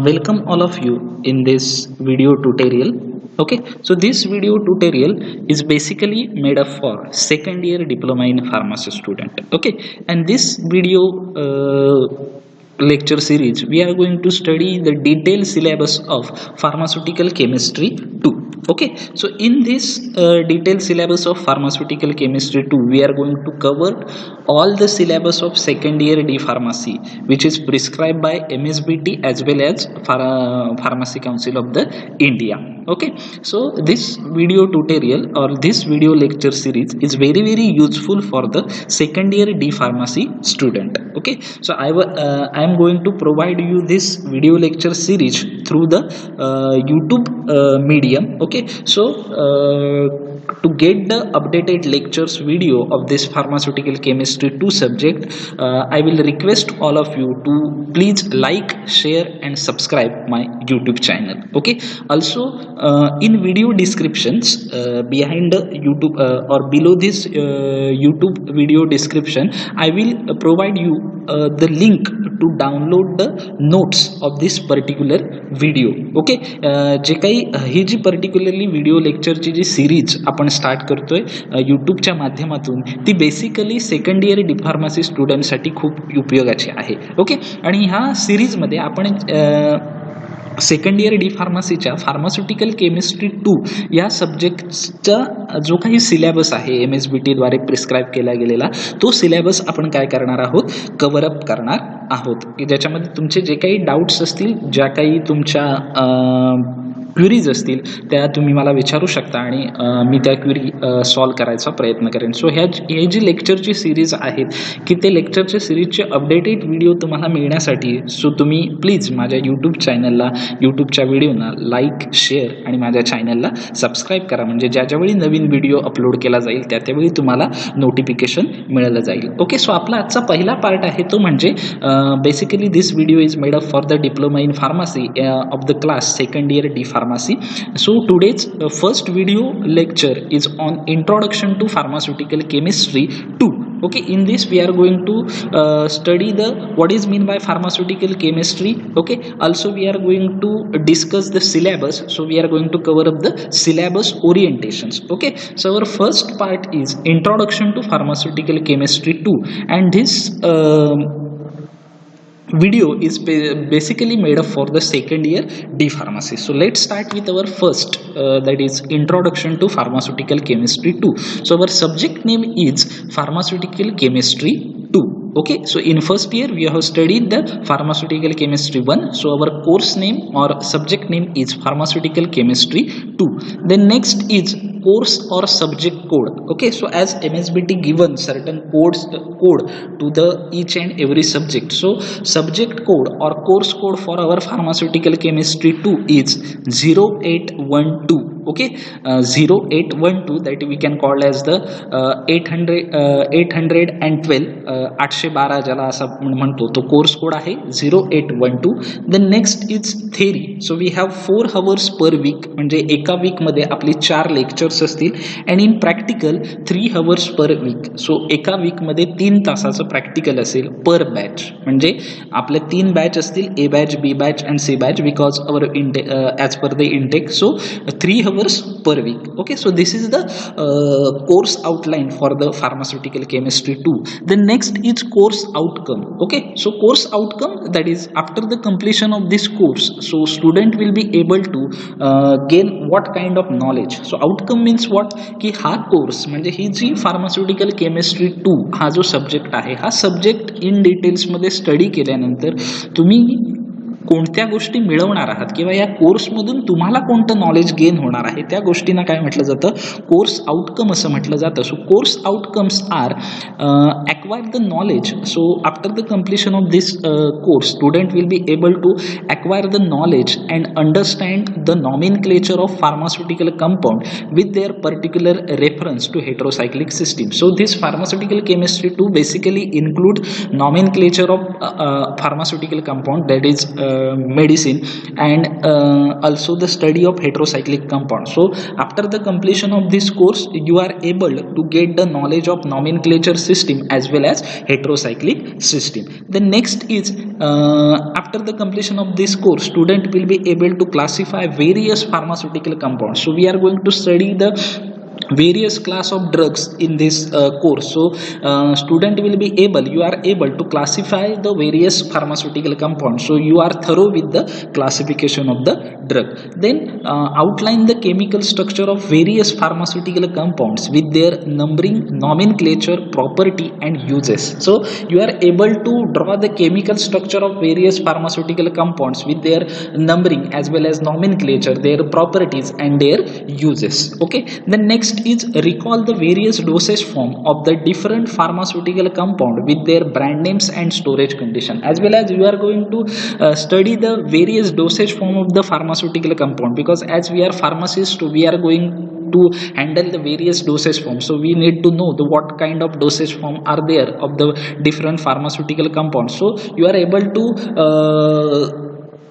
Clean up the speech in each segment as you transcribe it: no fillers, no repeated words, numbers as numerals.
Welcome all of you in this video tutorial. Okay, so this video tutorial is basically made up for second year diploma in pharmacy student. Okay, and this video lecture series we are going to study the detailed syllabus of pharmaceutical chemistry 2. Okay, so in this detailed syllabus of pharmaceutical chemistry 2 we are going to cover all the syllabus of second year D pharmacy which is prescribed by MSBT as well as Pharmacy Council of the India. Okay, so this video tutorial or this video lecture series is very useful for the second year D pharmacy student. Okay, so I am going to provide you this video lecture series through the YouTube medium. Okay, so to get the updated lectures video of this pharmaceutical chemistry 2 subject, I will request all of you to please like, share and subscribe my YouTube channel. Okay, also in video descriptions behind the YouTube or below this YouTube video description, I will provide you the link to download the notes of this particular video. Okay, जे काही ही जी particularly video lecture ची जी series आपण start करतोय यूट्यूबच्या माध्यमातून ती basically second year D pharmacy student साठी खूप उपयोगाची आहे. ओके, आणि ह्या सिरीज मध्ये आपण सेकंड इयर डी फार्मसीच्या फार्मास्युटिकल केमिस्ट्री 2 या सब्जेक्टचा जो काही सिलेबस आहे MSBT द्वारे प्रिस्क्राइब केला गेलेला तो सिलेबस आपण काय करणार आहोत, कव्हर अप करणार आहोत, की ज्याच्यामध्ये तुमचे जे काही डाउट्स असतील, ज्या काही तुमच्या क्वेरीज असतील त्या तुम्ही मला विचारू शकता आणि मी त्या क्वेरी सॉल्व करायचा प्रयत्न करेन. सो हे जी लेक्चरची सिरीज आहेत की ते लेक्चरच्या सिरीजचे अपडेटेड व्हिडिओ तुम्हाला मिळण्यासाठी सो तुम्ही प्लीज माझ्या यूट्यूब चॅनलला, यूट्यूबच्या व्हिडिओना लाईक, शेअर आणि माझ्या चॅनलला सबस्क्राईब करा, म्हणजे ज्यावेळी नवीन व्हिडिओ अपलोड केला जाईल त्यावेळी तुम्हाला नोटिफिकेशन मिळालं जाईल. ओके, सो आपला आजचा पहिला पार्ट आहे तो म्हणजे basically this video is made up for the diploma in pharmacy of the class second year D pharmacy. So today's first video lecture is on introduction to pharmaceutical chemistry 2. Okay, in this we are going to study the what is mean by pharmaceutical chemistry. Okay, also we are going to discuss the syllabus, so we are going to cover up the syllabus orientations. Okay, so our first part is introduction to pharmaceutical chemistry 2 and this video is basically made up for the second year D pharmacy. So let's start with our first that is introduction to pharmaceutical chemistry 2. So our subject name is pharmaceutical chemistry 2. Okay, so in first year we have studied the pharmaceutical chemistry 1, so our course name or subject name is pharmaceutical chemistry 2. Then next is course or subject code. Okay, so as MSBT given certain code to the each and every subject, so subject code or course code for our pharmaceutical chemistry 2 is 0812. Okay, 0812 that we can call as the 812 812 ज्याला असा म्हणतो तो course code आहे 0812. Then next is theory, so we have 4 hours per week, म्हणजे एका weak मध्ये आपली 4 lectures असतील and in practical 3 hours per week. So एका वीक मध्ये 3 तासाचं प्रॅक्टिकल असेल पर बॅच, म्हणजे आपले 3 बॅच असतील, A batch, B batch and C batch because our as per the intake, so 3 hours per week. Okay, so this is the course outline for the pharmaceutical chemistry 2. The next is course outcome. Okay, so course outcome, that is after the completion of this course, so student will be able to gain what kind of knowledge. So outcome means what, की हा course म्हणजे ही जी pharmaceutical chemistry 2 हा जो subject आहे, हा subject in details मध्ये study केल्यानंतर तुम्ही कोणत्या गोष्टी मिळवणार आहात किंवा या कोर्समधून तुम्हाला कोणतं नॉलेज गेन होणार आहे त्या गोष्टींना काय म्हटलं जातं, कोर्स आउटकम असं म्हटलं जातं. So course outcomes are acquire the knowledge. So after the completion of this course, student will be able to acquire the knowledge and understand the nomenclature of pharmaceutical compound with their particular reference to heterocyclic system. So this pharmaceutical chemistry 2 basically include nomenclature of pharmaceutical compound, that is medicine, and also the study of heterocyclic compounds. So after the completion of this course, you are able to get the knowledge of nomenclature system as well as heterocyclic system. The next is after the completion of this course, student will be able to classify various pharmaceutical compounds. So we are going to study the various class of drugs in this course. So student will be able, you are able to classify the various pharmaceutical compounds. So you are thorough with the classification of the drug. Then outline the chemical structure of various pharmaceutical compounds with their numbering, nomenclature, property and uses. So you are able to draw the chemical structure of various pharmaceutical compounds with their numbering as well as nomenclature, their properties and their uses. Okay, the next is recall the various dosage form of the different pharmaceutical compound with their brand names and storage condition, as well as you are going to study the various dosage form of the pharmaceutical compound, because as we are pharmacists, we are going to handle the various dosage forms. So we need to know the what kind of dosage form are there of the different pharmaceutical compounds. So you are able to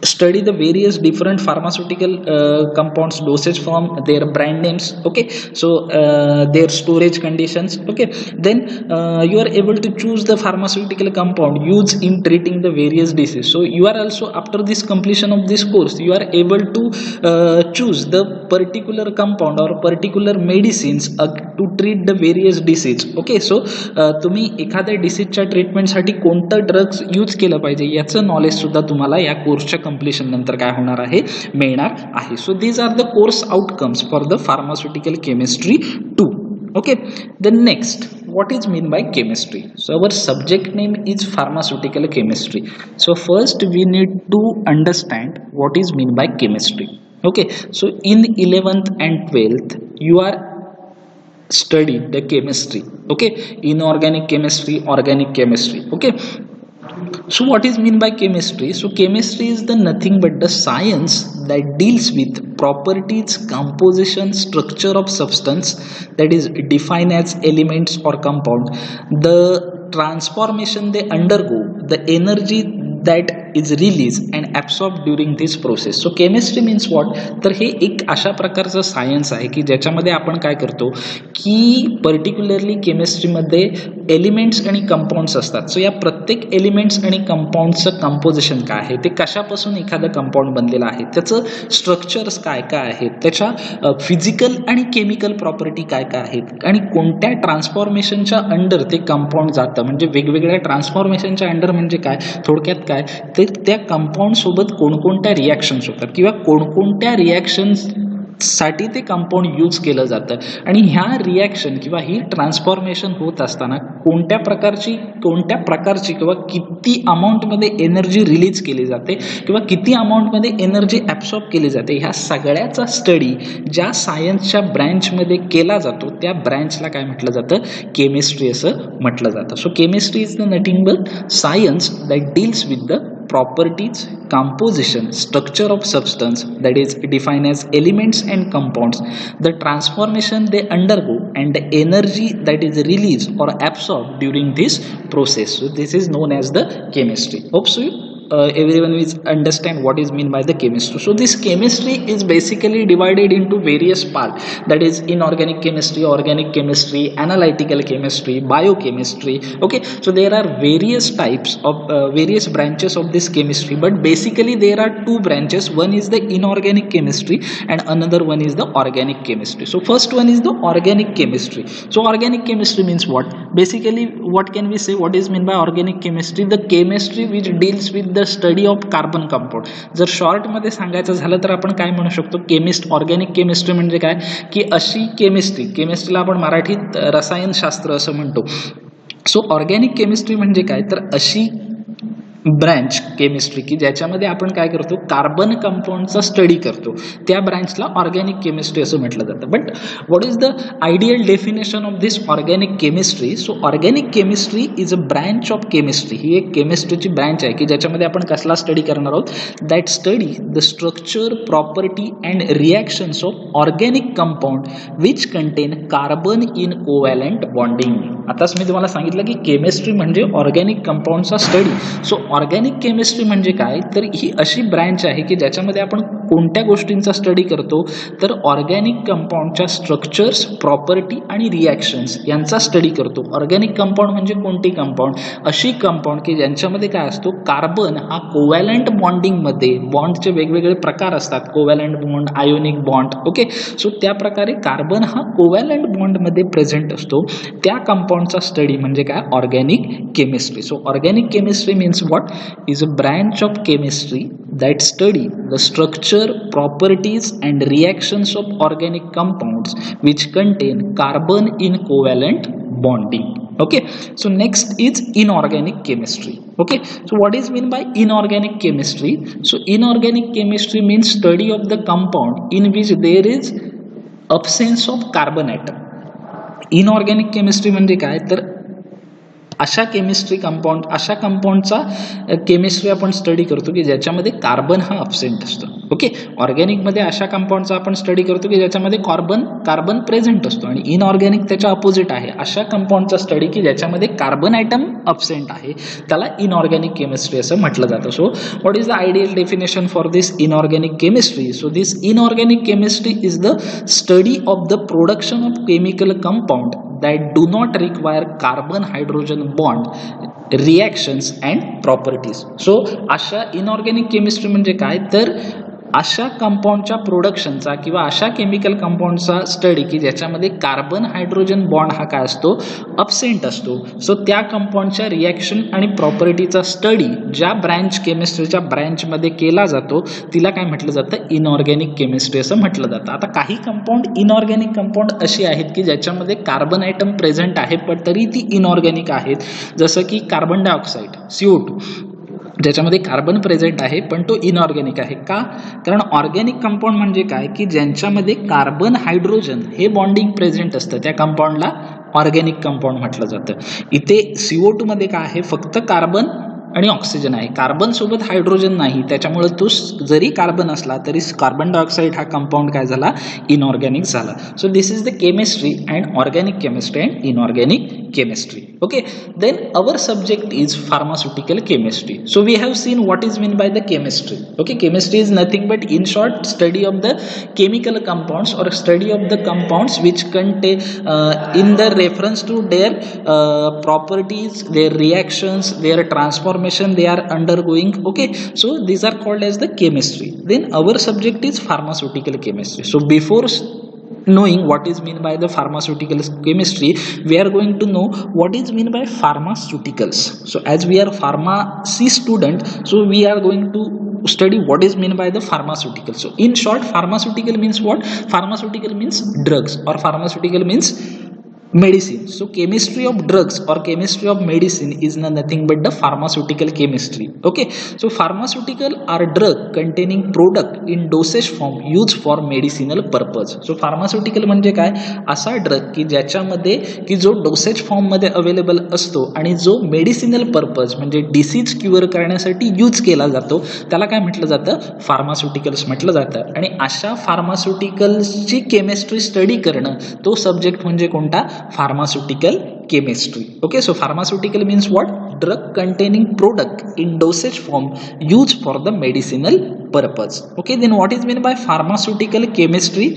study the various different pharmaceutical compounds dosage form, their brand names. Okay, so their storage conditions. Okay, then you are able to choose the pharmaceutical compound used in treating the various diseases. So you are also, after this completion of this course, you are able to choose the particular compound or particular medicines to treat the various disease. Okay, so तुम्ही एखाद्या डिसीजच्या ट्रीटमेंटसाठी कोणतं drugs use केलं पाहिजे याचं knowledge सुद्धा तुम्हाला या कोर्सच्या कंप्लीशन नंतर काय होणार आहे, मिळणार आहे. So these are the course outcomes for the pharmaceutical chemistry 2. Okay, the next, what is mean by chemistry? So our subject name is pharmaceutical chemistry. So first we need to understand what is mean by chemistry. Okay, so in 11th and 12th you are studied the chemistry. Okay, inorganic chemistry, organic chemistry. Okay, so what is mean by chemistry? So chemistry is the nothing but the science that deals with properties, composition, structure of substance, that is defined as elements or compounds, the transformation they undergo, the energy that is released and absorbed during this process. So chemistry means what? तर हे एक अशा प्रकारचं science आहे की ज्याच्यामध्ये आपण काय करतो की पर्टिक्युलरली केमिस्ट्रीमध्ये एलिमेंट्स आणि कंपाऊंड्स असतात. सो या प्रत्येक एलिमेंट्स आणि कंपाऊंडचं कंपोजिशन काय आहे, ते कशापासून एखादं कंपाऊंड बनलेलं आहे, त्याचं स्ट्रक्चर्स काय काय आहेत, त्याच्या फिजिकल आणि केमिकल प्रॉपर्टी काय काय आहेत आणि कोणत्या ट्रान्सफॉर्मेशनच्या अंडर ते कंपाऊंड जातं. म्हणजे वेगवेगळ्या ट्रान्सफॉर्मेशनच्या अंडर म्हणजे काय, थोडक्यात काय तर त्या कंपाऊंड सोबत कोणकोणत्या रिॲक्शन्स होतात किंवा कोणकोणत्या रिॲक्शन्स साठी ते कंपाऊंड यूज केलं जातं आणि ह्या रिॲक्शन किंवा ही ट्रान्सफॉर्मेशन होत असताना कोणत्या प्रकारची किंवा किती अमाऊंटमध्ये एनर्जी रिलीज केली जाते किंवा किती अमाऊंटमध्ये एनर्जी ॲब्सॉर्ब केली जाते, ह्या सगळ्याचा स्टडी ज्या सायन्सच्या ब्रँचमध्ये केला जातो त्या ब्रँचला काय म्हटलं जातं, केमिस्ट्री असं म्हटलं जातं. So chemistry is the nothing but science that deals with the properties, composition, structure of substance, that is defined as elements and compounds, the transformation they undergo and the energy that is released or absorbed during this process. So this is known as the chemistry. Hope so everyone will understand what is mean by the chemistry. So this chemistry is basically divided into various parts, that is inorganic chemistry, organic chemistry, analytical chemistry, biochemistry. Okay, so there are various types of various branches of this chemistry, but basically there are two branches. One is the inorganic chemistry and another one is the organic chemistry. So first one is the organic chemistry. So organic chemistry means what? Basically what can we say, what is mean by organic chemistry? The chemistry which deals with the study of carbon compound. जर शॉर्टमध्ये सांगायचं झालं तर आपण काय म्हणू शकतो, organic chemistry म्हणजे काय की अशी केमिस्ट्रीला आपण मराठीत रसायनशास्त्र असं म्हणतो. सो ऑर्गॅनिक केमिस्ट्री म्हणजे काय तर अशी ब्रँच केमिस्ट्री की ज्याच्यामध्ये आपण काय करतो, कार्बन कंपाऊंडचा स्टडी करतो, त्या ब्रँचला ऑर्गॅनिक केमिस्ट्री असं म्हटलं जातं. But what is the ideal definition of this organic chemistry? So organic chemistry is a branch of chemistry. ही एक केमिस्ट्रीची ब्रँच आहे की ज्याच्यामध्ये आपण कसला स्टडी करणार आहोत, that study the structure, property and reactions of organic compound which contain carbon in covalent bonding. आताच मी तुम्हाला सांगितलं की केमिस्ट्री म्हणजे ऑर्गॅनिक कंपाऊंडचा स्टडी. सो ऑर्गॅनिक केमिस्ट्री म्हणजे काय, तर ही अशी ब्रँच आहे की ज्याच्यामध्ये आपण कोणत्या गोष्टींचा स्टडी करतो, तर ऑर्गॅनिक कंपाऊंडच्या स्ट्रक्चर्स, प्रॉपर्टी आणि रिॲक्शन्स यांचा स्टडी करतो. ऑर्गॅनिक कंपाऊंड म्हणजे कोणती कंपाऊंड, अशी कंपाऊंड की ज्यांच्यामध्ये काय असतो, कार्बन हा कोव्हॅलंट बॉन्डिंगमध्ये, बॉन्डचे वेगवेगळे प्रकार असतात, covalent bond, ionic bond, okay. So त्या प्रकारे कार्बन हा कोव्हॅलंट बॉन्डमध्ये प्रेझेंट असतो, त्या कंपाऊंडचा स्टडी म्हणजे काय, organic chemistry. So organic chemistry means what, is a branch of chemistry that study the structure, properties and reactions of organic compounds which contain carbon in covalent bonding. Okay, so next is inorganic chemistry. Okay, so what is mean by inorganic chemistry? So inorganic chemistry means study of the compound in which there is absence of carbon atom. Inorganic chemistry म्हणजे काय, तर अशा chemistry compound, अशा कंपाऊंडचा chemistry आपण study करतो की ज्याच्यामध्ये carbon हा अब्सेंट असतो. ओके, ऑर्गॅनिकमध्ये अशा कंपाऊंडचा आपण स्टडी करतो की ज्याच्यामध्ये कार्बन प्रेझेंट असतो, आणि इनऑर्गॅनिक त्याच्या अपोजिट आहे, अशा कंपाऊंडचा स्टडी की ज्याच्यामध्ये कार्बन ॲटम अब्सेंट आहे, त्याला इनऑर्गॅनिक केमिस्ट्री असं म्हटलं जातं. So what is the ideal definition for this inorganic chemistry? So this inorganic chemistry is the study of the production of chemical compound that do not require carbon hydrogen bond reactions and properties. So अशा inorganic chemistry म्हणजे काय, तर अशा कंपाऊंडच्या प्रोडक्शनचा किंवा अशा chemical कंपाऊंडचा study की ज्याच्यामध्ये carbon hydrogen bond हा काय असतो, अब्सेंट असतो. सो त्या कंपाऊंडच्या रिॲक्शन आणि प्रॉपर्टीचा स्टडी ज्या ब्रँच केमिस्ट्रीच्या ब्रँचमध्ये केला जातो तिला काय म्हटलं जातं, इनऑर्गॅनिक केमिस्ट्री असं म्हटलं जातं. आता काही कंपाऊंड इनऑर्गॅनिक कंपाऊंड अशी आहेत की ज्याच्यामध्ये कार्बन ॲटम प्रेझेंट आहे पण तरी ती इनऑर्गॅनिक आहेत, जसं की कार्बन डायऑक्साईड CO2, ज्याच्यामध्ये कार्बन प्रेझेंट आहे पण तो इनऑर्गॅनिक आहे. का? कारण ऑर्गॅनिक कंपाऊंड म्हणजे काय की ज्यांच्यामध्ये कार्बन हायड्रोजन हे बॉन्डिंग प्रेझेंट असतं, त्या कंपाऊंडला ऑर्गॅनिक कंपाऊंड म्हटलं जातं. इथे CO2 मध्ये काय आहे, फक्त कार्बन आणि ऑक्सिजन आहे, कार्बन सोबत हायड्रोजन नाही, त्याच्यामुळे तो जरी कार्बन असला तरी कार्बन डायऑक्साईड हा कंपाऊंड काय झाला, इनऑर्गॅनिक झाला. So this is the chemistry and organic chemistry and inorganic chemistry. Okay, then our subject is pharmaceutical chemistry. So we have seen what is meant by the chemistry. Okay, chemistry is nothing but in short study of the chemical compounds or study of the compounds which contain in the reference to their properties, their reactions, their transformation they are undergoing. Okay, so these are called as the chemistry. Then our subject is pharmaceutical chemistry. So before knowing what is mean by the pharmaceutical chemistry, we are going to know what is mean by pharmaceuticals. So as we are pharmacy student, so we are going to study what is mean by the pharmaceutical. So in short, pharmaceutical means what? Pharmaceutical means drugs, or pharmaceutical means medicine. So chemistry of drugs or chemistry of medicine is nothing but the pharmaceutical chemistry. Okay, so pharmaceutical are drug containing product in dosage form used for medicinal purpose. So pharmaceutical म्हणजे काय, असा drug की ज्याच्यामध्ये की जो dosage form मध्ये available असतो आणि जो मेडिसिनल पर्पज म्हणजे डिसीज क्युअर करण्यासाठी यूज केला जातो, त्याला काय म्हटलं जातं, फार्मास्युटिकल्स म्हटलं जातं. आणि अशा फार्मास्युटिकल्सची केमिस्ट्री स्टडी करणं, तो सब्जेक्ट म्हणजे कोणता, pharmaceutical chemistry. Okay, so pharmaceutical means what? Drug containing product in dosage form used for the medicinal purpose. Okay, then what is meant by pharmaceutical chemistry?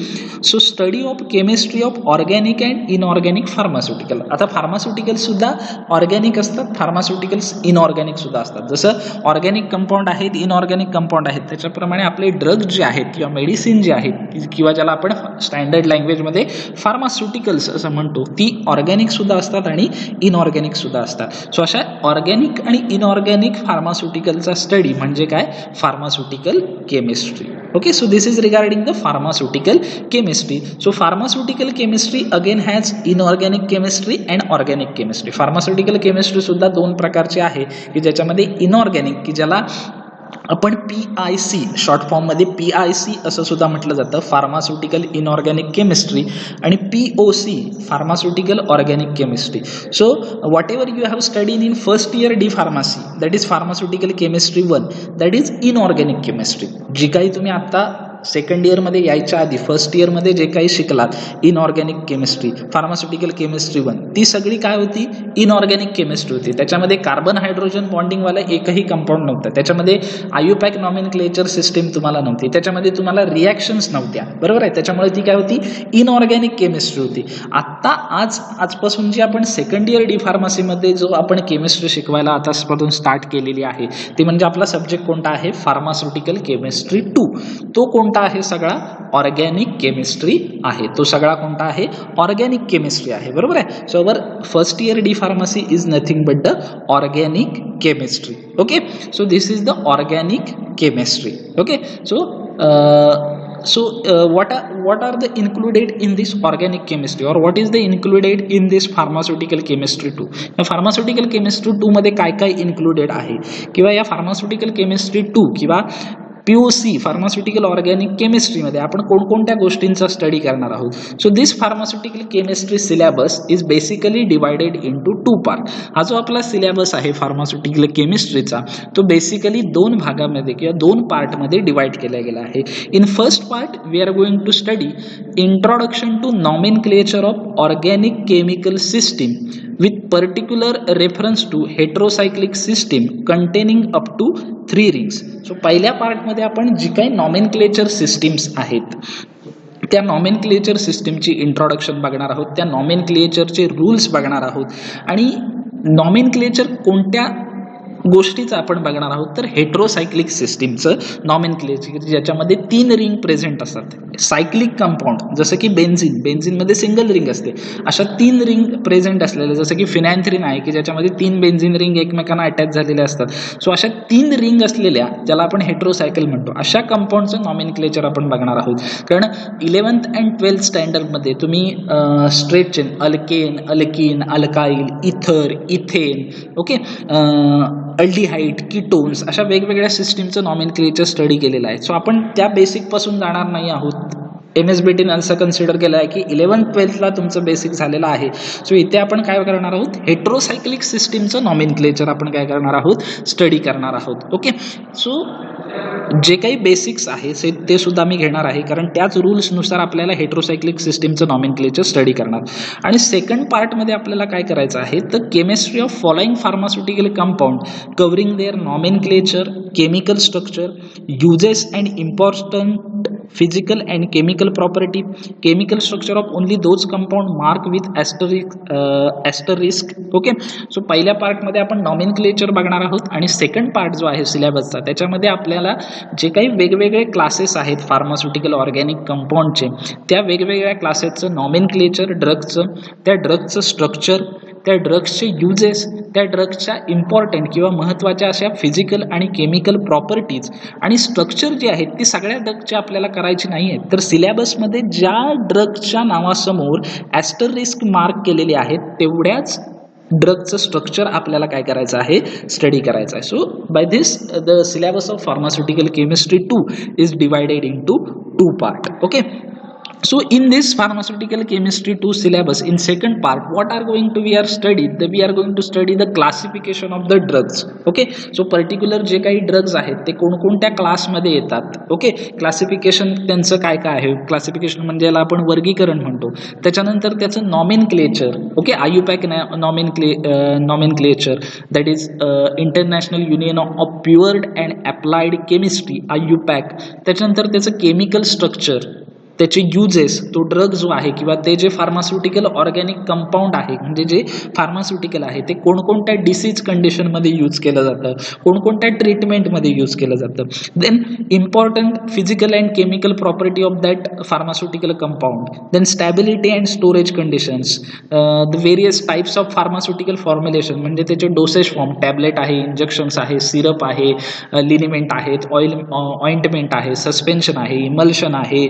So study of chemistry of organic and inorganic pharmaceutical. आता pharmaceutical सुद्धा organic असतात, pharmaceuticals inorganic सुद्धा असतात. जसं organic compound आहेत, inorganic compound आहेत, त्याच्याप्रमाणे आपले ड्रग जे आहेत किंवा मेडिसिन जे आहेत किंवा ज्याला आपण स्टँडर्ड लँग्वेजमध्ये फार्मास्युटिकल्स असं म्हणतो, ती ऑर्गॅनिक सुद्धा असतात आणि इनऑर्गॅनिक सुद्धा असतात. सो अशा ऑर्गॅनिक आणि इनऑर्गॅनिक फार्मास्युटिकलचा स्टडी म्हणजे काय, pharmaceutical chemistry. Okay, so this is regarding the pharmaceutical chemistry. So pharmaceutical chemistry again has inorganic chemistry and organic chemistry. Pharmaceutical chemistry सुद्धा दोन प्रकारचे आहे की ज्याच्यामध्ये इनऑर्गॅनिक की ज्याला आपण PIC शॉर्ट फॉर्म मध्ये PIC असं सुद्धा म्हटलं जातं, फार्मास्युटिकल इनऑर्गॅनिक केमिस्ट्री, आणि POC pharmaceutical organic chemistry. So whatever you have studied in first year D pharmacy, that is pharmaceutical chemistry 1, that is inorganic chemistry. जी काही तुम्ही आता सेकंड इयरमध्ये यायच्या आधी फर्स्ट इयरमध्ये जे काही शिकलात इनऑर्गॅनिक केमिस्ट्री, फार्मास्युटिकल केमिस्ट्री 1, ती सगळी काय होती? इनऑर्गॅनिक केमिस्ट्री होती. त्याच्यामध्ये कार्बन हायड्रोजन बॉन्डिंगवाला एकही कंपाऊंड नव्हतं. त्याच्यामध्ये आयुपॅक नॉमेनक्लेचर सिस्टीम तुम्हाला नव्हती. त्याच्यामध्ये तुम्हाला रिॲक्शन्स नव्हत्या, बरोबर आहे. त्याच्यामुळे ती काय होती? इनऑर्गॅनिक केमिस्ट्री होती. आत्ता आजपासून जी आपण सेकंड इयर डी फार्मसीमध्ये जो आपण केमिस्ट्री शिकवायला आतापासून स्टार्ट केलेली आहे ती म्हणजे आपला सब्जेक्ट कोणता आहे? Pharmaceutical chemistry 2. तो कोणता आहे? सगळा ऑर्गॅनिक केमिस्ट्री आहे. तो सगळा कोणता आहे? ऑर्गॅनिक केमिस्ट्री आहे, बरोबर आहे. So our first year D pharmacy is nothing but the organic chemistry. Okay, so this is the organic chemistry. Okay, so what are the included in this organic chemistry or what is the included in this pharmaceutical chemistry 2? या pharmaceutical chemistry 2 मध्ये काय काय included आहे किंवा या pharmaceutical chemistry 2 किंवा POC pharmaceutical organic केमिस्ट्रीमध्ये आपण कोणकोणत्या गोष्टींचा स्टडी करणार आहोत. So this pharmaceutical chemistry syllabus is basically divided into 2 part. हा जो आपला सिलेबस आहे फार्मास्युटिकल केमिस्ट्रीचा तो बेसिकली 2 भागामध्ये किंवा 2 पार्टमध्ये डिवाइड केला गेला आहे. In first part we are going to study introduction to nomenclature of organic chemical system with particular reference to heterocyclic system containing up to 3 rings. So पहिल्या पार्टमध्ये आपण जी काही नॉमेनक्लेचर सिस्टीम्स आहेत त्या नॉमेनक्लेचर सिस्टीमची इंट्रोडक्शन बघणार आहोत, त्या नॉमेनक्लेचरचे रूल्स बघणार आहोत आणि नॉमेनक्लेचर कोणत्या गोष्टीचं आपण बघणार आहोत तर हेट्रोसायक्लिक सिस्टीमचं नॉमेनक्लेचर, ज्याच्यामध्ये 3 रिंग प्रेझेंट असतात. सायक्लिक कंपाऊंड जसं की बेन्झिनमध्ये सिंगल रिंग असते, अशा 3 रिंग प्रेझेंट असलेल्या, जसं की फिनॅन्थ्रिन आहे की ज्याच्यामध्ये 3 बेन्झिन रिंग एकमेकांना अटॅच झालेले असतात. सो अशा 3 रिंग असलेल्या, ज्याला आपण हेट्रोसायकल म्हणतो, अशा कंपाऊंडचं नॉमेनक्लेचर आपण बघणार आहोत. कारण 11th and 12th स्टँडर्डमध्ये तुम्ही straight chain alkane, alkyne, alkyl, इथर, इथेन, ओके, अल्डिहाइड, कीटोन्स, अशा वेगवेगळ्या सिस्टीमचं नॉमेनक्लेचर स्टडी केलेलं आहे. सो आपण त्या बेसिक पासून जाणार नाही आहोत. MSBTने असं कन्सिडर केलं आहे की 11th-12thला तुमचं बेसिक झालेलं आहे. सो इथे आपण काय करणार आहोत? हेट्रोसायक्लिक सिस्टीमचं नॉमेनक्लेचर आपण काय करणार आहोत? स्टडी करणार आहोत. ओके, सो जे काही बेसिक्स आहे ते सुद्धा मी घेणार आहे, कारण त्याच रूल्सनुसार आपल्याला हेट्रोसायक्लिक सिस्टीमचं नॉमेनक्लेचर स्टडी करणार. आणि सेकंड पार्टमध्ये आपल्याला काय करायचं आहे तर chemistry of following pharmaceutical compound covering their nomenclature, chemical structure, uses and important physical and chemical property, chemical structure of only those compound marked with asterisk. Okay, so पहिल्या पार्टमध्ये आपण नॉमेनक्लेचर बघणार आहोत आणि सेकंड पार्ट जो आहे सिलेबसचा त्याच्यामध्ये आपल्याला जे काही वेगवेगळे क्लासेस आहेत फार्मास्युटिकल ऑर्गॅनिक कंपाऊंडचे, त्या वेगवेगळ्या क्लासेसचं नॉमेनक्लेचर, ड्रगचं, त्या ड्रगचं स्ट्रक्चर, त्या ड्रग्सचे युजेस, त्या ड्रग्सच्या इम्पॉर्टंट किंवा महत्त्वाच्या अशा फिजिकल आणि केमिकल प्रॉपर्टीज आणि स्ट्रक्चर जे आहेत ती सगळ्या ड्रगच्या आपल्याला करायची नाही आहेत. तर सिलेबसमध्ये ज्या ड्रग्सच्या नावासमोर ॲस्टरिस्क मार्क केलेले आहेत तेवढ्याच ड्रगचं स्ट्रक्चर आपल्याला काय करायचं आहे? स्टडी करायचं आहे. So by this the syllabus of pharmaceutical chemistry 2 is divided into 2 part. Okay, so in this pharmaceutical chemistry 2 syllabus in second part what are going to we are going to study the classification of the drugs. okay, so particular जे काही drugs आहेत ते कोणकोणत्या क्लासमध्ये येतात. Okay, classification त्यांचं काय काय आहे, क्लासिफिकेशन म्हणजे याला आपण वर्गीकरण म्हणतो. त्याच्यानंतर त्याचं nomenclature, okay, IUPAC nomenclature that is international union of pure and applied chemistry, IUPAC. त्याच्यानंतर त्याचं केमिकल स्ट्रक्चर, त्याचे युजेस, तो ड्रग जो आहे किंवा ते जे फार्मास्युटिकल ऑर्गॅनिक कंपाऊंड आहे म्हणजे जे फार्मास्युटिकल आहे ते कोणकोणत्या डिसीज कंडिशनमध्ये यूज केलं जातं, कोणकोणत्या ट्रीटमेंटमध्ये यूज केलं जातं. Then important physical and chemical property of that pharmaceutical compound. Then stability and storage conditions, the various types of pharmaceutical formulation म्हणजे त्याचे डोसेज फॉर्म, टॅबलेट आहे, इंजेक्शन्स आहे, सिरप आहे, लिनिमेंट आहेत, ऑइंटमेंट आहे, सस्पेन्शन आहे, इमल्शन आहे,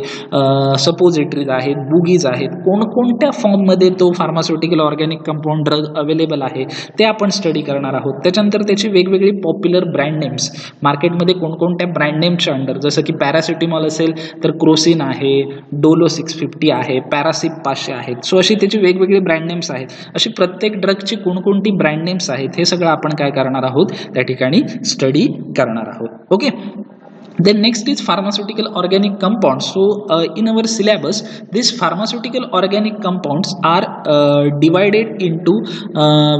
सपोजिटरीज आहेत, बुगीज आहेत, कोणकोणत्या फॉर्ममध्ये तो pharmaceutical organic compound drug available आहे ते आपण स्टडी करणार आहोत. त्याच्यानंतर त्याची वेगवेगळी पॉप्युलर ब्रँड नेम्स, मार्केटमध्ये कोणकोणत्या ब्रँड नेमच्या अंडर, जसं की पॅरासिटिमॉल असेल तर क्रोसिन आहे, डोलो 650 आहे, पॅरासिप 500 आहेत. सो अशी त्याची वेगवेगळी ब्रँड नेम्स आहेत. अशी प्रत्येक ड्रगची कोणकोणती ब्रँड नेम्स आहेत हे सगळं आपण काय करणार आहोत त्या ठिकाणी स्टडी करणार आहोत. Okay, Then next is pharmaceutical organic compounds. So in our syllabus, these pharmaceutical organic compounds are divided into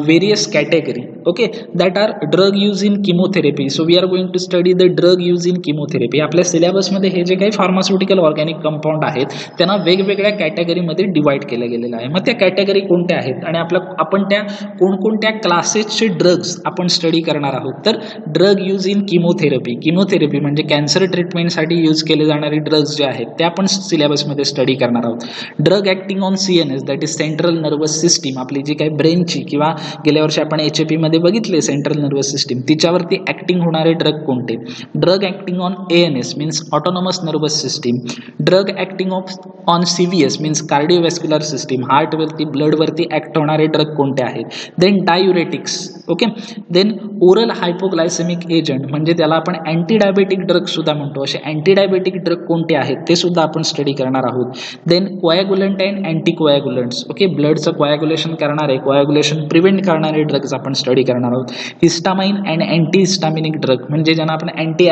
various category, okay, that are drug use in chemotherapy. So we are going to study the drug use in chemotherapy. आपल्या syllabus मध्ये हे जे काही pharmaceutical organic compound आहेत त्यांना वेगवेगळ्या कॅटेगरीमध्ये divide केलं गेलेलं आहे. मग त्या कॅटेगरी कोणत्या आहेत आणि आपण त्या कोणकोणत्या क्लासेसचे ड्रग्स आपण स्टडी करणार आहोत. तर ड्रग यूज इन किमोथेरपी म्हणजे कॅन्सर ट्रीटमेंटसाठी यूज केले जाणारे ड्रग्स जे आहेत ते आपण सिलेबसमध्ये स्टडी करणार आहोत. Drug acting on CNS that is central nervous system, आपली जी काही ब्रेनची किंवा गेल्या वर्षी आपण HAP मध्ये बघितले सेंट्रल नर्वस सिस्टीम, तिच्यावरती ऍक्टिंग होणारे ड्रग कोणते. Drug acting on ANS means autonomous nervous system. Drug acting on CVS means cardiovascular system, हार्टवरती ब्लडवरती ऍक्ट होणारे ड्रग कोणते आहेत. Then diuretics, okay. Then oral hypoglycaemic agent म्हणजे त्याला आपण अँटी डायबेटिक ड्रग सुद्धा म्हणतो, असे अँटी डायबेटिक ड्रग कोणते आहेत ते सुद्धा आपण स्टडी करणार आहोत. Then coagulant and anti coagulants, okay, ब्लडचं कोॲग्युलेशन करणारे, कोॲग्युलेशन प्रिव्हेंट करणारे ड्रग्ज आपण स्टडी करणार आहोत. Histamine and anti histaminic drug म्हणजे ज्यांना आपण अँटी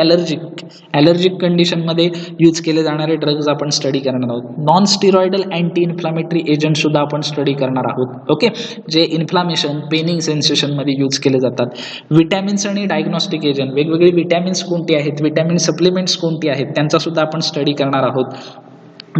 ॲलर्जिक कंडिशनमध्ये यूज केले जाणारे ड्रग्ज आपण स्टडी करणार आहोत. नॉन स्टिरॉइडल अँटी इन्फ्लामेटरी एजंट सुद्धा आपण स्टडी करणार आहोत, ओके, जे इन्फ्लामेशन पेनिंग सेन्सेशनमध्ये यूज केले जातात. विटॅमिन्स आणि डायग्नोस्टिक एजंट, वेगवेगळे विटॅमिन्स कोणते आहेत, विटॅमिन सप्लिमेंट्स कोणती आहेत त्यांचा सुद्धा आपण स्टडी करणार आहोत.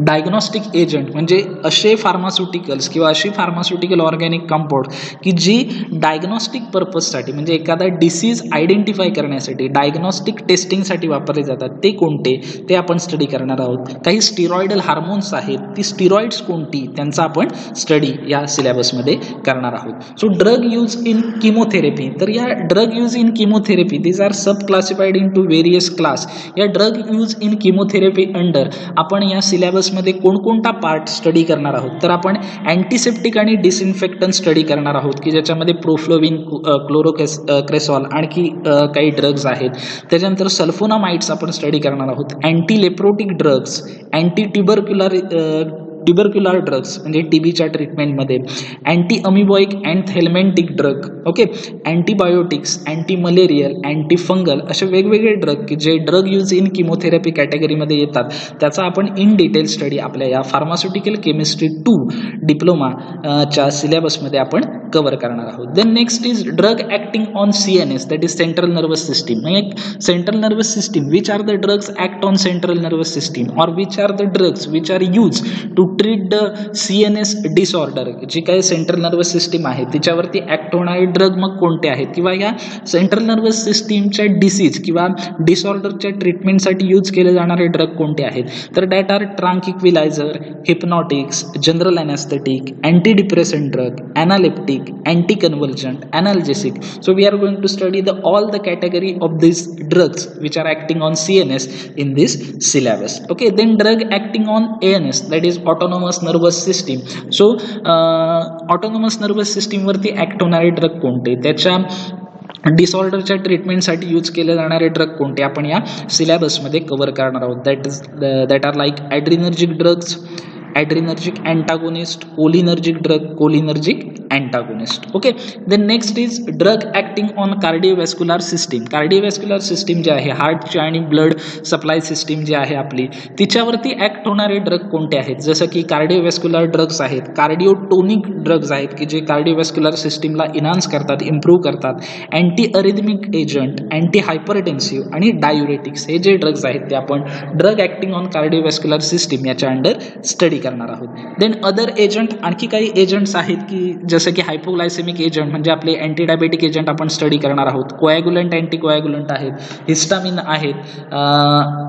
डायग्नोस्टिक एजंट म्हणजे असे फार्मास्युटिकल्स किंवा अशी फार्मास्युटिकल ऑर्गॅनिक कंपाऊंड की जी डायग्नोस्टिक पर्पजसाठी म्हणजे एखादा डिसीज आयडेंटिफाय करण्यासाठी डायग्नोस्टिक टेस्टिंगसाठी वापरले जातात ते कोणते ते आपण स्टडी करणार आहोत. काही स्टिरॉइडल हार्मोन्स आहेत, ती स्टिरॉइड्स कोणती त्यांचा आपण स्टडी या सिलेबसमध्ये करणार आहोत. So drug use in chemotherapy, तर या drug use in chemotherapy these are sub classified into various class. या drug use in chemotherapy under आपण या सिलेबस मध्ये कोणकोणता पार्ट स्टडी करणार आहोत. तर आपण अँटीसेप्टिक आणि डिसइन्फेक्टंट स्टडी करणार आहोत की ज्याच्यामध्ये प्रोफ्लोविन, क्लोरोक्रेसॉल आणखी काही ड्रग्ज आहेत. त्याच्यानंतर सल्फोनामाइड्स आपण स्टडी करणार आहोत. Anti leprotic drugs, anti tubercular drugs म्हणजे TBच्या ट्रीटमेंटमध्ये, anti amoebic and anthelmintic drug, okay, antibiotics, anti malarial, anti fungal असे वेगवेगळे ड्रग की जे ड्रग यूज इन किमोथेरपी कॅटेगरीमध्ये येतात त्याचा आपण इन डिटेल स्टडी आपल्या या फार्मास्युटिकल केमिस्ट्री 2 डिप्लोमाच्या सिलेबसमध्ये आपण कव्हर करणार आहोत. Then next is drug acting on CNS that is central nervous system. म्हणजे central nervous system which are the drugs act on central nervous system or which are the drugs which are use to treat the CNS disorder. जी काही central nervous system आहे तिच्यावरती act होणारे drug मग कोणते आहेत किंवा या सेंट्रल नर्वस सिस्टीमच्या डिसीज किंवा डिसऑर्डरच्या ट्रीटमेंटसाठी यूज केले जाणारे ड्रग कोणते आहेत. तर that are tranquilliser, hypnotics, general anaesthetic, anti depressant drug, analeptic, anti-convulsant, analgesic. So we are going to study all the category of these drugs which are acting on CNS in this syllabus. Okay, then drug acting on ANS that is autonomous nervous system. So autonomous nervous system वरती act होणारे drug कोणते, त्याच्या डिसऑर्डरच्या ट्रीटमेंटसाठी use केले जाणारे drug कोणते आपण या सिलेबसमध्ये cover करणार आहोत. That are like adrenergic drugs, adrenergic antagonist, cholinergic drug, cholinergic antagonist. Okay, then next is drug acting on cardiovascular system. cardiovascular system जे आहे हार्टची आणि ब्लड सप्लाय सिस्टीम जी आहे आपली तिच्यावरती ऍक्ट होणारे ड्रग कोणते आहेत. जसं की कार्डिओव्हॅस्क्युलर ड्रग्स आहेत, कार्डिओटोनिक ड्रग्ज आहेत की जे कार्डिओव्हॅस्क्युलर सिस्टीमला इन्हान्स करतात, इम्प्रूव्ह करतात. Anti arrhythmic agent, anti hypertensive आणि डायुरेटिक्स हे जे ड्रग्ज आहेत ते आपण ड्रग ऍक्टिंग ऑन कार्डिओव्हॅस्क्युलर सिस्टीम याच्या अंडर स्टडी करणार आहोत. देन अदर एजंट, आणखी काही एजंट्स आहेत की जसं की हायपोग्लायसेमिक एजंट म्हणजे आपले अँटी डायबेटिक एजंट आपण स्टडी करणार आहोत. कोॲग्युलंट, अँटी कोॲग्युलंट आहेत, हिस्टामिन आहेत,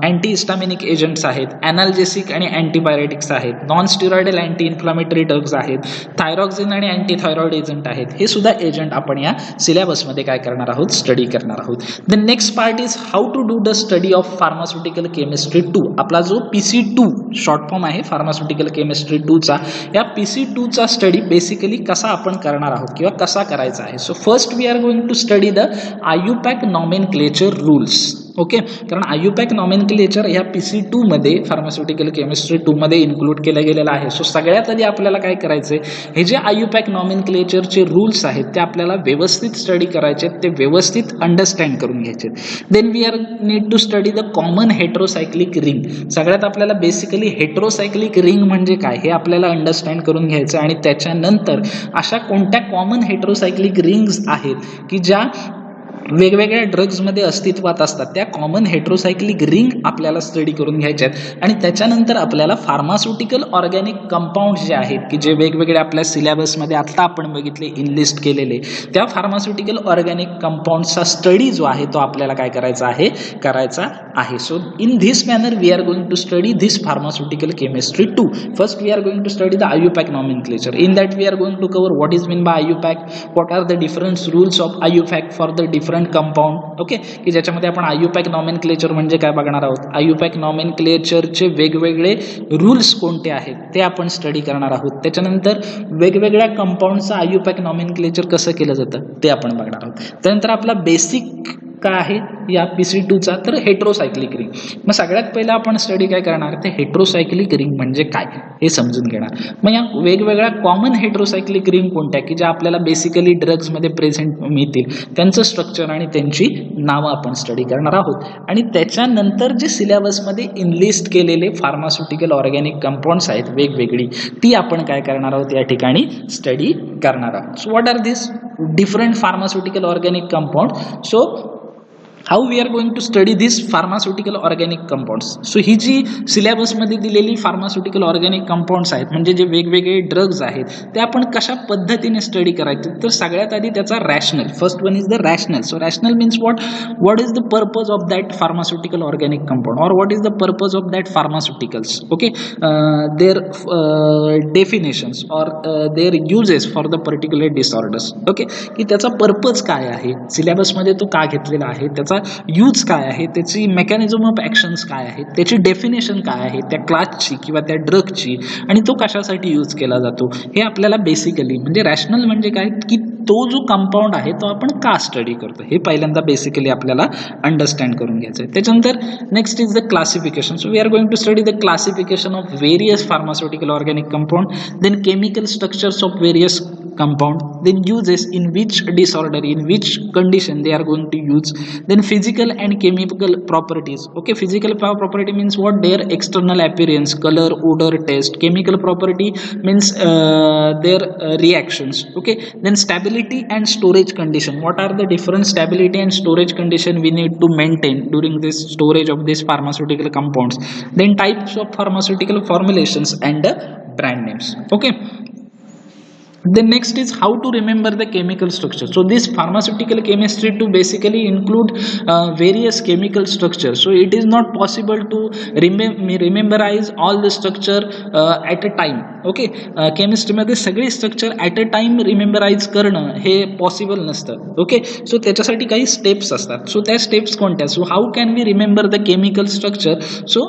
अँटी हिस्टामिनिक एजंट्स आहेत, ॲनाल्जेसिक आणि अँटीबायोटिक्स आहेत, नॉन स्टिरॉइडल अँटी इन्फ्लामेटरी ड्रग्ज आहेत, थायरॉक्सिन आणि अँटी थायरॉइड एजंट आहेत. हे सुद्धा एजंट आपण या सिलेबसमध्ये काय करणार आहोत, स्टडी करणार आहोत. The next part is how to do the study of pharmaceutical chemistry 2. आपला जो PC2 शॉर्ट फॉर्म आहे फार्मास्युटिकल केमिस्ट्री 2चा, या PC2चा स्टडी बेसिकली कसा आपण करणार आहोत किंवा कसा करायचा आहे. So first we are going to study the IUPAC nomenclature rules. Okay, कारण आयुपॅक नॉमेनक्लेचर ह्या PC2 मध्ये फार्मास्युटिकल केमिस्ट्री 2 मध्ये इन्क्लूड केलं गेलेलं आहे. सो सगळ्यात आधी आपल्याला काय करायचंय, हे जे आयुपॅक नॉमेनक्लेचरचे रूल्स आहेत ते आपल्याला व्यवस्थित स्टडी करायचे, ते व्यवस्थित अंडरस्टँड करून घ्यायचे. Then we are need to study the common heterocyclic ring. सगळ्यात आपल्याला बेसिकली हेट्रोसायक्लिक रिंग म्हणजे काय हे आपल्याला अंडरस्टँड करून घ्यायचं, आणि त्याच्यानंतर अशा कोणत्या कॉमन हेट्रोसायक्लिक रिंग्स आहेत की ज्या वेगवेगळ्या ड्रग्जमध्ये अस्तित्वात असतात, त्या कॉमन हेट्रोसायक्लिक रिंग आपल्याला स्टडी करून घ्यायच्या आहेत. आणि त्याच्यानंतर आपल्याला फार्मास्युटिकल ऑर्गॅनिक कंपाऊंड जे आहेत की जे वेगवेगळे आपल्या सिलेबसमध्ये आत्ता आपण बघितले इनलिस्ट केलेले, त्या फार्मास्युटिकल ऑर्गॅनिक कंपाऊंडचा स्टडी जो आहे तो आपल्याला काय करायचा आहे. So in this manner we are going to study this pharmaceutical chemistry 2. First we are going to study the IUPAC nomenclature. In that we are going to cover what is mean by IUPAC, what are the different rules of IUPAC for the different compound. Okay, की ज्याच्यामध्ये आपण आयुपॅक nomenclature म्हणजे काय बघणार आहोत, आयुपॅक नॉमेनक्लेचरचे वेगवेगळे rules कोणते आहेत ते आपण स्टडी करणार आहोत. त्याच्यानंतर वेगवेगळ्या कंपाऊंडचं आयुपॅक नॉमेनक्लेचर कसं केलं जातं ते आपण बघणार आहोत. त्यानंतर आपला बेसिक काय आहे या PC2चा, तर हेट्रोसायक्लिक रिंग. मग सगळ्यात पहिला आपण स्टडी काय करणार, ते हेट्रोसायक्लिक रिंग म्हणजे काय हे समजून घेणार. मग या वेगवेगळ्या कॉमन हेट्रोसायक्लिक रिंग कोणत्या की ज्या आपल्याला बेसिकली ड्रग्जमध्ये प्रेझेंट मिळतील, त्यांचं स्ट्रक्चर आणि त्यांची नावं आपण स्टडी करणार आहोत. आणि त्याच्यानंतर जे सिलेबसमध्ये इनलिस्ट केलेले फार्मास्युटिकल ऑर्गॅनिक कंपाऊंड्स आहेत वेगवेगळी, ती आपण काय करणार आहोत या ठिकाणी स्टडी करणार आहोत. So what are this different pharmaceutical organic compound. So how we are going to study these pharmaceutical organic compounds. So ही जी सिलेबसमध्ये दिलेली फार्मास्युटिकल ऑर्गॅनिक कंपाऊंड्स आहेत म्हणजे जे वेगवेगळे ड्रग्ज आहेत ते आपण कशा पद्धतीने स्टडी करायचे, तर सगळ्यात आधी त्याचा rational. First one is the rational. So rational means what is the purpose of that pharmaceutical organic compound, और what is the purpose of that pharmaceuticals. Okay, their definitions और their uses for the particular disorders. Okay, की त्याचा purpose काय आहे, सिलेबसमध्ये तो का घेतलेला आहे, त्याचा यूज काय आहे, त्याची मेकॅनिझम ऑफ ऍक्शन्स काय आहे, त्याची डेफिनेशन काय आहे त्या क्लासची किंवा त्या ड्रगची, आणि तो कशासाठी यूज केला जातो हे आपल्याला बेसिकली म्हणजे रॅशनल म्हणजे काय की तो जो कंपाऊंड आहे तो आपण का स्टडी करतो हे पहिल्यांदा बेसिकली आपल्याला अंडरस्टँड करून घ्यायचं आहे. त्याच्यानंतर next is the classification. So we are going to study the classification of various pharmaceutical organic compound, then chemical structures of various compound, then uses in which disorder, in which condition they are going to use, then physical and chemical properties. Okay, physical property means what, their external appearance, color, odor, taste. Chemical property means their reactions. Okay, then stability and storage condition. What are the different stability and storage condition we need to maintain during this storage of these pharmaceutical compounds, then types of pharmaceutical formulations and brand names. Okay, then next is how to remember the chemical structure. So this pharmaceutical chemistry to basically include various chemical structures. So it is not possible to rememberize all the structure at a time. Okay, chemistry मध्ये सगळे structure at a time रिमेंबराइज करणं हे possible नसतं. Okay, so त्याच्यासाठी काही steps असतात. So त्या steps कोणत्या, so how can we remember the chemical structure. So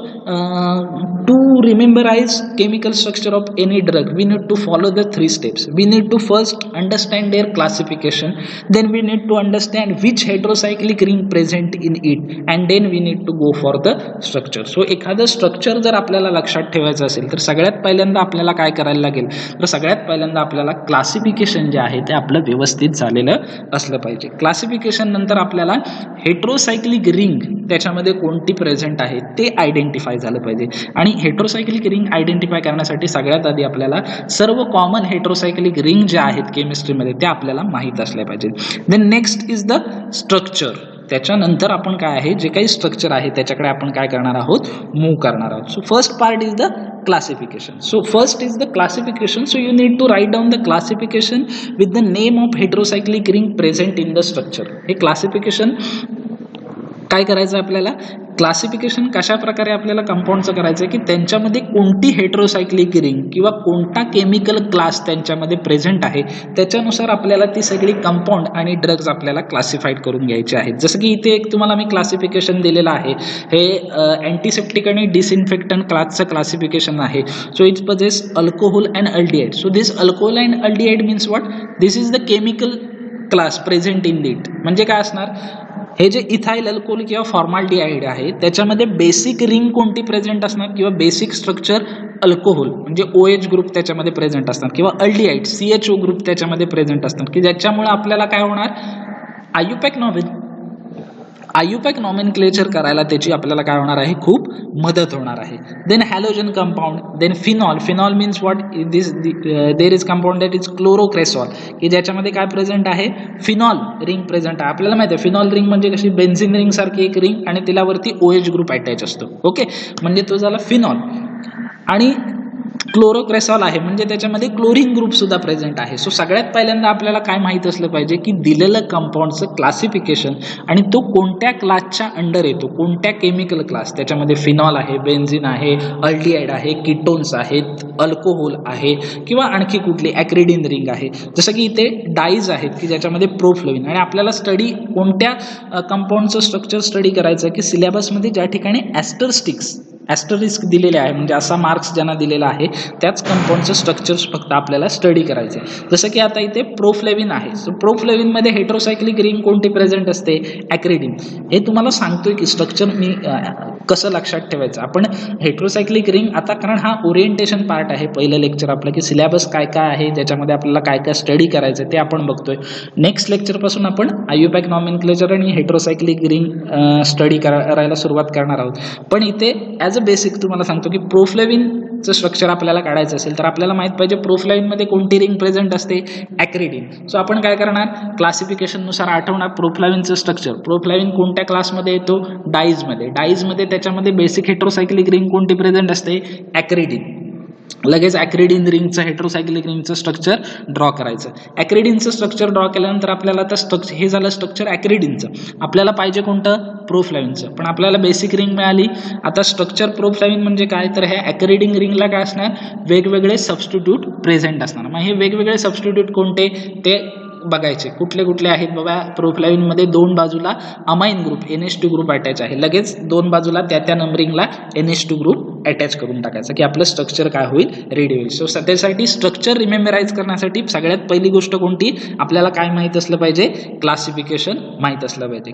to rememberise chemical structure of any drug we need to follow the 3 steps. We need to first understand their classification, then we need to understand which heterocyclic ring present in it, and then we need to go for the structure. So एखादं structure जर आपल्याला लक्षात ठेवायचं असेल तर सगळ्यात पहिल्यांदा आपल्याला काय करायला लागेल, तर सगळ्यात पहिल्यांदा आपल्याला क्लासिफिकेशन जे आहे ते आपलं व्यवस्थित झालेलं असलं पाहिजे. क्लासिफिकेशन नंतर आपल्याला हेट्रोसायक्लिक रिंग त्याच्यामध्ये कोणती प्रेझेंट आहे ते आयडेंटिफाय झालं पाहिजे. आणि हेट्रोसायक्लिक रिंग आयडेंटिफाय करण्यासाठी सगळ्यात आधी आपल्याला सर्व कॉमन हेट्रोसायक्लिक रिंग जे आहेत केमिस्ट्रीमध्ये ते आपल्याला माहीत असले पाहिजे. Then next is the structure. त्याच्यानंतर आपण काय आहे जे काही स्ट्रक्चर आहे त्याच्याकडे आपण काय करणार आहोत, मूव्ह करणार आहोत. So first part is the classification. So first is the classification. So you need to write down the classification with the name of heterocyclic ring present in the structure. हे classification काय करायचं आपल्याला, classification कशा प्रकारे आपल्याला कंपाऊंडचं करायचं की त्यांच्यामध्ये कोणती हेट्रोसायक्लिक रिंग किंवा कोणता केमिकल क्लास त्यांच्यामध्ये प्रेझेंट आहे त्याच्यानुसार आपल्याला ती सगळी कंपाऊंड आणि ड्रग्ज आपल्याला क्लासिफाईड करून घ्यायचे आहेत. जसं की इथे एक तुम्हाला मी क्लासिफिकेशन दिलेलं आहे, हे अँटीसेप्टिक आणि डिसइन्फेक्टंट क्लासचं क्लासिफिकेशन आहे. So it possess alcohol and aldehyde. So this alcohol and aldehyde means what, this is the chemical class present in it. म्हणजे काय असणार, हे जे इथाइल अल्कोहोल किंवा फॉर्माल्डिहाइड आहे त्याच्यामध्ये बेसिक रिंग कोणती प्रेझेंट असणार किंवा बेसिक स्ट्रक्चर अल्कोहोल म्हणजे OH ग्रुप त्याच्यामध्ये प्रेझेंट असणार किंवा अल्डिहाइड CHO ग्रुप त्याच्यामध्ये प्रेझेंट असणार की ज्याच्यामुळे आपल्याला काय होणार आयुपॅक नॉमेनक्लेचर करायला त्याची आपल्याला काय होणार आहे खूप मदत होणार आहे. Then halogen compound, then phenol means what this there is compound that is chlorocresol की ज्याच्यामध्ये काय प्रेझेंट आहे फिनॉल रिंग प्रेझेंट आहे. आपल्याला माहिती आहे फिनॉल रिंग म्हणजे कशी बेन्झिन रिंग सारखी एक रिंग आणि तिलावरती OH ग्रुप अटॅच असतो. ओके म्हणजे तो झाला फिनॉल. आणि क्लोरोक्रेसॉल आहे म्हणजे त्याच्यामध्ये क्लोरीन ग्रुप सुद्धा प्रेझेंट आहे. सो सगळ्यात पहिल्यांदा आपल्याला काय माहित असलं पाहिजे की दिलेलं कंपाऊंडचं क्लासिफिकेशन आणि तो कोणत्या क्लासच्या अंडर येतो, कोणत्या केमिकल क्लास. त्याच्यामध्ये फिनॉल आहे, बेन्झिन आहे, अल्डिहाइड आहे, कीटोन्स आहेत, अल्कोहोल आहे किंवा आणखी कुठली ॲक्रिडिन रिंग आहे. जसं की इथे डाईज आहेत की ज्याच्यामध्ये प्रोफ्लोविन. आणि आपल्याला स्टडी कोणत्या कंपाऊंडचं स्ट्रक्चर स्टडी करायचं की सिलेबसमध्ये ज्या ठिकाणी ॲस्टरिस्क दिलेले आहे म्हणजे असा मार्क्स ज्यांना दिलेला आहे त्याच कंपाऊंडचं स्ट्रक्चर्स फक्त आपल्याला स्टडी करायचे. जसं की आता इथे प्रोफ्लेविन आहे. सो प्रोफ्लेविनमध्ये हेट्रोसायक्लिक रिंग कोणती प्रेझेंट असते, ॲक्रिडिन. हे तुम्हाला सांगतोय की स्ट्रक्चर मी कसं लक्षात ठेवायचं. आपण हेट्रोसायक्लिक रिंग आता कारण हा ओरिएंटेशन पार्ट आहे पहिलं लेक्चर आपलं की सिलेबस काय काय आहे ज्याच्यामध्ये आपल्याला काय काय स्टडी करायचं ते आपण बघतोय. नेक्स्ट लेक्चरपासून आपण आयुपॅक नॉमेनक्लेचर आणि हेट्रोसायक्लिक रिंग स्टडी करायला सुरुवात करणार आहोत. पण इथे ॲज अ बेसिक तुम्हाला सांगतो की प्रोफ्लेविनचं स्ट्रक्चर आपल्याला काढायचं असेल तर आपल्याला माहित पाहिजे प्रोफ्लेविनमध्ये कोणती रिंग प्रेझेंट असते, ॲक्रिडिन. सो आपण काय करणार क्लासिफिकेशननुसार आठवणार प्रोफ्लेविनचं स्ट्रक्चर. प्रोफ्लेविन कोणत्या क्लासमध्ये येतो, डाईजमध्ये त्याच्यामध्ये बेसिक हेट्रोसायक्लिक रिंग कोणती प्रेझेंट असते, ॲक्रिडिन. लगेच ॲक्रिडिन रिंगचं हेट्रोसायक्लिक रिंगचं स्ट्रक्चर ड्रॉ करायचं. ॲक्रिडिनचं स्ट्रक्चर ड्रॉ केल्यानंतर आपल्याला आता हे झालं स्ट्रक्चर ॲक्रिडिनचं. आपल्याला पाहिजे कोणतं, प्रोफ्लेविनचं. पण आपल्याला बेसिक रिंग मिळाली. आता स्ट्रक्चर प्रोफ्लेविन म्हणजे काय तर ह्या ॲक्रिडिन रिंगला काय असणार, वेगवेगळे सबस्टिट्यूट प्रेझेंट असणार. मग हे वेगवेगळे सबस्टिट्यूट कोणते ते बघायचे. कुठले कुठले आहेत बाबा, प्रोफ्लेविनमध्ये दोन बाजूला amine group NH2 group attach आहे. लगेच दोन बाजूला त्या नंबरिंगला NH2 ग्रुप अटॅच करून टाकायचं की आपलं स्ट्रक्चर काय होईल, रेडी होईल. सो त्यासाठी स्ट्रक्चर रिमेंबराइज करण्यासाठी सगळ्यात पहिली गोष्ट कोणती, आपल्याला काय माहित असलं पाहिजे, क्लासिफिकेशन माहित असलं पाहिजे.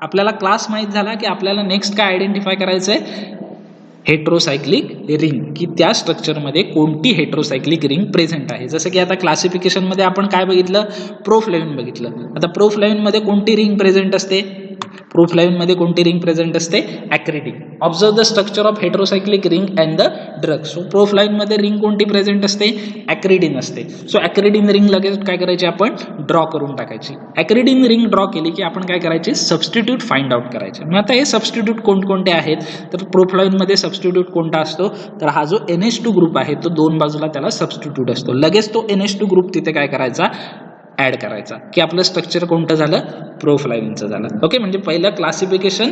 आपल्याला क्लास माहित झाला की आपल्याला नेक्स्ट काय आयडेंटिफाय करायचं आहे, हेट्रोसायक्लिक रिंग, की त्या स्ट्रक्चरमध्ये कोणती हेट्रोसायक्लिक रिंग प्रेझेंट आहे. जसं की आता क्लासिफिकेशनमध्ये आपण काय बघितलं, प्रोफ्लेविन बघितलं. आता प्रोफ्लेविनमध्ये कोणती रिंग प्रेझेंट असते, acridine. Observe the structure of heterocyclic ring and the drug. So प्रोफ्लेविनमध्ये रिंग कोणती प्रेझेंट असते, ॲक्रिडिन असते. सो ॲक्रिडिन रिंग लगेच काय करायची, आपण ड्रॉ करून टाकायची. ॲक्रिडिन रिंग ड्रॉ केली की आपण काय करायचे, सबस्टिट्यूट फाइंड आउट करायचे. मग आता हे सबस्टिट्यूट कोणकोणते आहेत, तर प्रोफ्लेविनमध्ये सबस्टिट्यूट कोणता असतो, तर हा जो NH2 ग्रुप आहे तो दोन बाजूला त्याला सबस्टिट्यूट असतो. लगेच तो NH2 ग्रुप तिथे काय करायचा, ऍड करायचा, की आपलं स्ट्रक्चर कोणतं झालं, प्रोफ्लेविनचं झालं. ओके, म्हणजे पहिलं क्लासिफिकेशन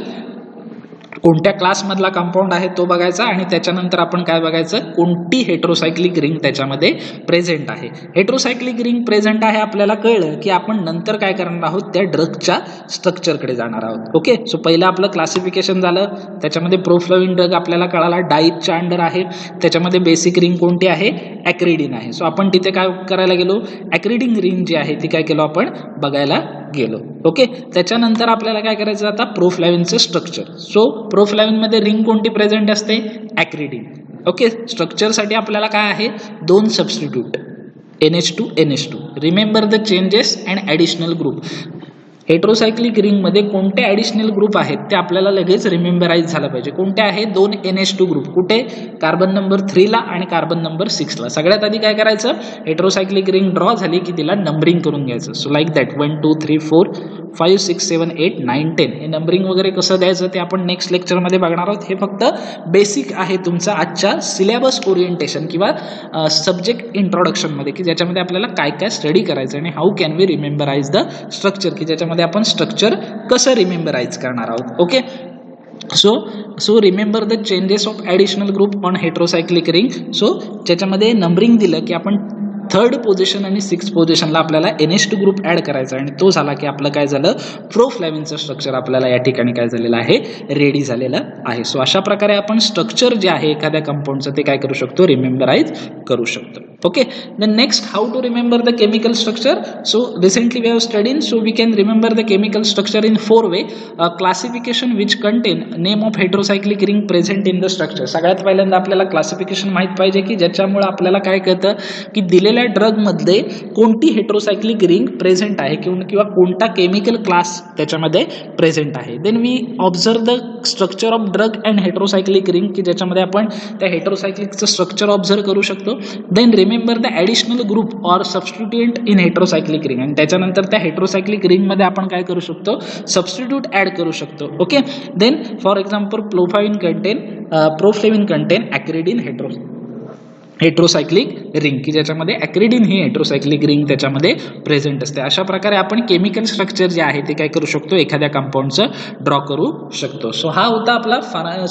कोणत्या क्लासमधला कंपाऊंड आहे तो बघायचा आणि त्याच्यानंतर आपण काय बघायचं, कोणती हेट्रोसायक्लिक रिंग त्याच्यामध्ये प्रेझेंट आहे. हेट्रोसायक्लिक रिंग प्रेझेंट आहे आपल्याला कळलं की आपण नंतर काय करणार आहोत, त्या ड्रगच्या स्ट्रक्चरकडे जाणार आहोत. ओके, सो पहिलं आपलं क्लासिफिकेशन झालं. त्याच्यामध्ये प्रोफ्लेविन ड्रग आपल्याला कळाला, डाईजच्या अंडर आहे. त्याच्यामध्ये बेसिक रिंग कोणती आहे, ॲक्रिडिन आहे. सो आपण तिथे काय करायला गेलो, ॲक्रिडिन रिंग जी आहे ती काय केलो, आपण बघायला गेलो. ओके, त्याच्यानंतर आपल्याला काय करायचं, आता प्रोफ्लेविनचं स्ट्रक्चर. सो प्रोफ्लेविनमध्ये रिंग कोणती प्रेझेंट असते, ॲक्रिडिन. ओके, स्ट्रक्चरसाठी आपल्याला काय आहे, दोन substitute NH2. Remember the changes and additional group. Heterocyclic रिंगमध्ये कोणते ॲडिशनल ग्रुप आहेत ते आपल्याला लगेच रिमेंबराइज झालं पाहिजे. कोणते आहे, दोन NH2 ग्रुप. कुठे, कार्बन नंबर 3 ला आणि कार्बन नंबर 6 ला. सगळ्यात आधी काय करायचं, हेट्रोसायक्लिक रिंग ड्रॉ झाली की तिला नंबरिंग करून घ्यायचं. So like that 1 2 3 4 5 6 7 8 9 10. हे नंबरिंग वगैरे कसं द्यायचं ते आपण नेक्स्ट लेक्चरमध्ये बघणार आहोत. हे फक्त बेसिक आहे तुमचं आजच्या सिलेबस ओरिएंटेशन किंवा सब्जेक्ट इंट्रोडक्शनमध्ये, की ज्याच्यामध्ये आपल्याला काय काय स्टडी करायचं आणि how can we rememberise the structure, की ज्याच्यामध्ये आपण स्ट्रक्चर कसं रिमेंबराइज करणार आहोत. Okay, so remember the changes of additional group on heterocyclic ring. So ज्याच्यामध्ये नंबरिंग दिलं की आपण थर्ड पोझिशन आणि 6th पोझिशनला आपल्याला NH2 ग्रुप ऍड करायचा आणि तो झाला की आपलं काय झालं, प्रोफ्लॅविनचं स्ट्रक्चर आपल्याला या ठिकाणी काय झालेलं आहे, रेडी झालेलं आहे. सो अशा प्रकारे आपण स्ट्रक्चर जे आहे एखाद्या कंपाऊंडचं ते काय करू शकतो, रिमेंबराइज करू शकतो. Okay, then next, how to remember the chemical structure. So recently we have studied, so we can remember the chemical structure in 4 way. Classification which contain name of heterocyclic ring present in the structure. सगळ्यात पहिल्यांदा आपल्याला classification माहित पाहिजे की ज्याच्यामुळे आपल्याला काय कळतं की दिलेल्या ड्रग मध्ये कोणती हेट्रोसायक्लिक रिंग प्रेझेंट आहे किंवा कोणता केमिकल क्लास त्याच्यामध्ये प्रेझेंट आहे. Then we observe the structure of drug and heterocyclic ring, की ज्याच्यामध्ये आपण त्या हेट्रोसायक्लिकचं स्ट्रक्चर ऑब्झर्व करू शकतो. Then remember the additional group or substituent in heterocyclic ring, आणि त्याच्यानंतर त्या हेट्रोसायक्लिक रिंग मध्ये आपण काय करू शकतो, सबस्टिट्यूट ऍड करू शकतो. Okay, then for example proflavine contain acridine heterocyclic ring, की ज्याच्यामध्ये ॲक्रिडिन ही हेट्रोसायक्लिक रिंग त्याच्यामध्ये प्रेझेंट असते. अशा प्रकारे आपण केमिकल स्ट्रक्चर जे आहे ते काय करू शकतो, एखाद्या कंपाऊंडचं ड्रॉ करू शकतो. सो हा होता आपला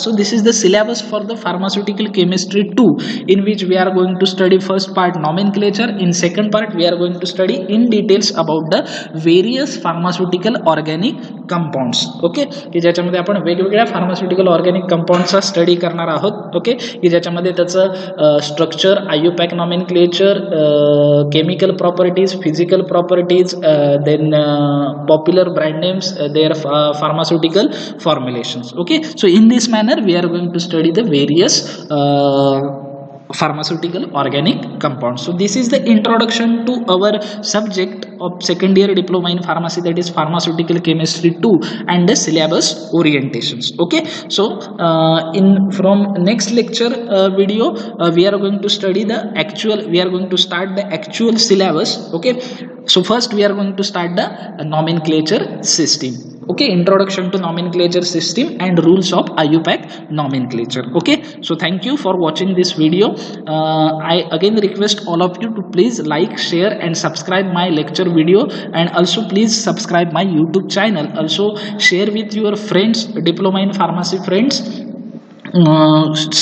so this is the syllabus for the pharmaceutical chemistry 2, in which we are going to study first part nomenclature, in second part we are going to study in details about the various pharmaceutical organic compounds. Okay, की ज्याच्यामध्ये आपण वेगवेगळ्या pharmaceutical organic कंपाऊंडचा study करणार आहोत. Okay, की ज्याच्यामध्ये त्याचं structure, IUPAC nomenclature, chemical properties, physical properties, then popular brand names, their pharmaceutical formulations. Okay, so in this manner we are going to study the various pharmaceutical organic compounds. So this is the introduction to our subject of second year diploma in pharmacy, that is pharmaceutical chemistry 2, and the syllabus orientations. Okay, so from next lecture video we are going to study the we are going to start the actual syllabus. Okay, so first we are going to start the nomenclature system. Okay, introduction to nomenclature system and rules of IUPAC nomenclature. Okay, so thank you for watching this video. I again request all of you to please like, share and subscribe my lecture video, and also please subscribe my YouTube channel. Also share with your friends, diploma in pharmacy friends.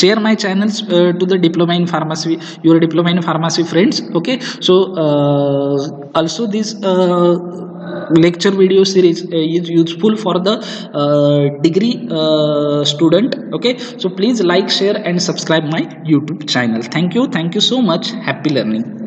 Share my channels to the diploma in pharmacy, your diploma in pharmacy friends. Okay, so also this lecture video series is useful for the degree student. Okay, so please like, share and subscribe my YouTube channel. Thank you so much. Happy learning.